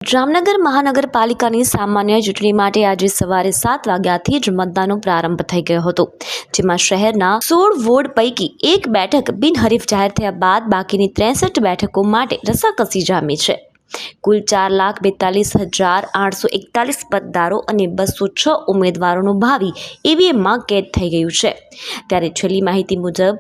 જામનગર મહાનગરપાલિકાની સામાન્ય ચૂંટણી માટે આજે સવારે 7 વાગ્યાથી જ મતદાનનો પ્રારંભ થઈ ગયો હતો, જેમાં શહેરના 16 વોર્ડ પૈકી એક બેઠક બિનહરીફ જાહેર થયા બાદ બાકીની 63 બેઠકો માટે રસાકસી જામી છે. કુલ 4,42,841 મતદારો અને 206 ઉમેદવારોનું ભાવિ ઈવીએમમાં કેદ થઈ ગયું છે. ત્યારે છેલ્લી માહિતી મુજબ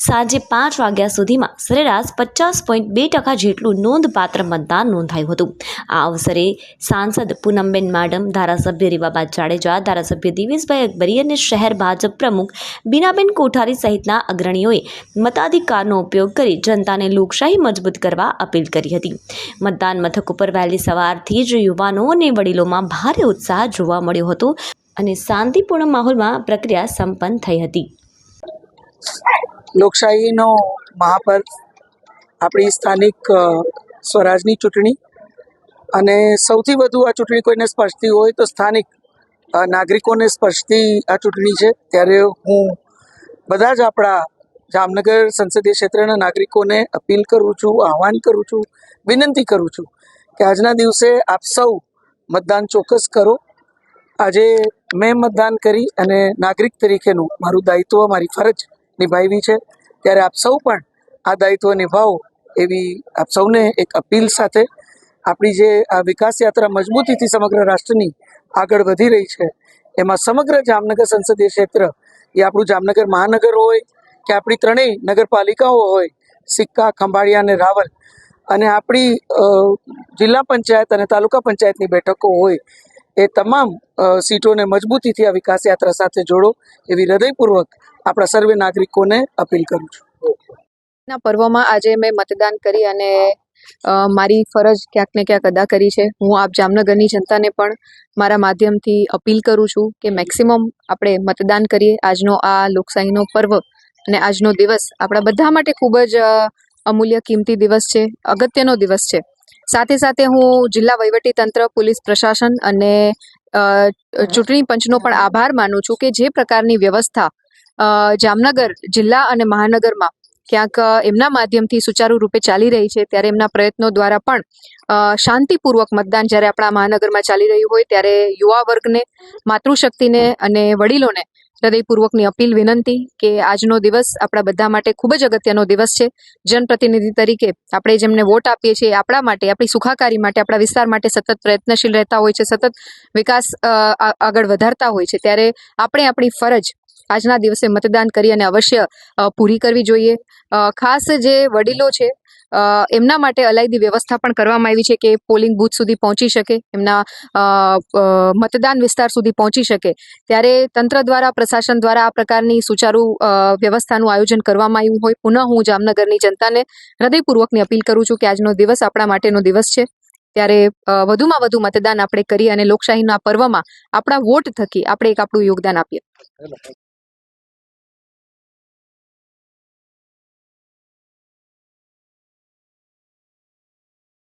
સાંજે 5 વાગ્યા સુધીમાં સરેરાશ 50.2% જેટલું નોંધપાત્ર મતદાન નોંધાયું હતું. આ અવસરે સાંસદ પૂનમબેન માડમ, ધારાસભ્ય રીવાબા જાડેજા, ધારાસભ્ય દિવેશભાઈ અકબરી અને શહેર ભાજપ પ્રમુખ બીનાબેન કોઠારી સહિતના અગ્રણીઓએ મતાધિકારનો ઉપયોગ કરી જનતાને લોકશાહી મજબૂત કરવા અપીલ કરી હતી. મતદાન મથક ઉપર વહેલી સવારથી જ યુવાનો અને વડીલોમાં ભારે ઉત્સાહ જોવા મળ્યો હતો અને શાંતિપૂર્ણ માહોલમાં પ્રક્રિયા સંપન્ન થઈ હતી. લોકશાહીનો મહાપર્વ આપણી સ્થાનિક સ્વરાજની ચૂંટણી અને સૌથી વધુ આ ચૂંટણી કોઈને સ્પર્શતી હોય તો સ્થાનિક નાગરિકોને સ્પર્શતી આ ચૂંટણી છે. ત્યારે હું બધા જ આપણા જામનગર સંસદીય ક્ષેત્રના નાગરિકોને અપીલ કરું છું, આહ્વાન કરું છું, વિનંતી કરું છું કે આજના દિવસે આપ સૌ મતદાન ચોક્કસ કરો. આજે મેં મતદાન કરી અને નાગરિક તરીકેનું મારું દાયિત્વ, મારી ફરજ નિભાવી છે. ત્યારે આપ સૌ પણ આ દાયિત્વ નિભાવો એવી આપ સૌને એક અપીલ સાથે આપણી જે આ વિકાસ યાત્રા મજબૂતીથી સમગ્ર રાષ્ટ્રની આગળ વધી રહી છે, એમાં સમગ્ર જામનગર સંસદીય ક્ષેત્ર એ આપણું જામનગર મહાનગર હોય કે આપણી ત્રણેય નગરપાલિકાઓ હોય, સિક્કા, ખંભાળિયા અને રાવલ, અને આપણી જિલ્લા પંચાયત અને તાલુકા પંચાયતની બેઠકો હોય, એ તમામ સીટોને મજબૂતીથી આ વિકાસ યાત્રા સાથે જોડો એવી હૃદયપૂર્વક આપણા સર્વે નાગરિકોને અપીલ કરું છું. ના પર્વમાં આજે મેં મતદાન કરી અને મારી ફરજ ક્યાંક ને ક્યાંક અદા કરી છે. હું આપ જામનગરની જનતાને પણ મારા માધ્યમથી અપીલ કરું છું કે મેક્સિમમ આપણે મતદાન કરીએ. આજનો આ લોકશાહીનો પર્વ અને આજનો દિવસ આપણા બધા માટે ખૂબ જ અમૂલ્ય કિંમતી દિવસ છે, અગત્યનો દિવસ છે. સાથે સાથે હું જિલ્લા વહીવટીતંત્ર, પોલીસ પ્રશાસન અને ચૂંટણી પંચનો પણ આભાર માનું છું કે જે પ્રકારની વ્યવસ્થા જામનગર જિલ્લા અને મહાનગરમાં ક્યાંક એમના માધ્યમથી સુચારુ રૂપે ચાલી રહી છે, ત્યારે એમના પ્રયત્નો દ્વારા પણ શાંતિપૂર્વક મતદાન જ્યારે આપણા મહાનગરમાં ચાલી રહ્યું હોય ત્યારે યુવા વર્ગને, માતૃશક્તિને અને વડીલોને હૃદયપૂર્વકની અપીલ, વિનંતી કે આજનો દિવસ આપણા બધા માટે ખૂબ જ અગત્યનો દિવસ છે. જનપ્રતિનિધિ તરીકે આપણે જેમને વોટ આપીએ છીએ આપણા માટે, આપણી સુખાકારી માટે, આપણા વિસ્તાર માટે સતત પ્રયત્નશીલ રહેતા હોય છે, સતત વિકાસ આગળ વધારતા હોય છે. ત્યારે આપણે આપણી ફરજ આજના દિવસે મતદાન કરી અને અવશ્ય પૂરી કરવી જોઈએ. ખાસ જે વડીલો છે એમના માટે અલાયદી વ્યવસ્થા પણ કરવામાં આવી છે કે પોલિંગ બૂથ સુધી પહોંચી શકે, એમના મતદાન વિસ્તાર સુધી પહોંચી શકે. ત્યારે તંત્ર દ્વારા, પ્રશાસન દ્વારા આ પ્રકારની સુચારુ વ્યવસ્થાનું આયોજન કરવામાં આવ્યું હોય. પુનઃ હું જામનગરની જનતાને હૃદયપૂર્વકની અપીલ કરું છું કે આજનો દિવસ આપણા માટેનો દિવસ છે. ત્યારે વધુમાં વધુ મતદાન આપણે કરી અને લોકશાહીના પર્વમાં આપણા વોટ થકી આપણે એક આપણું યોગદાન આપીએ.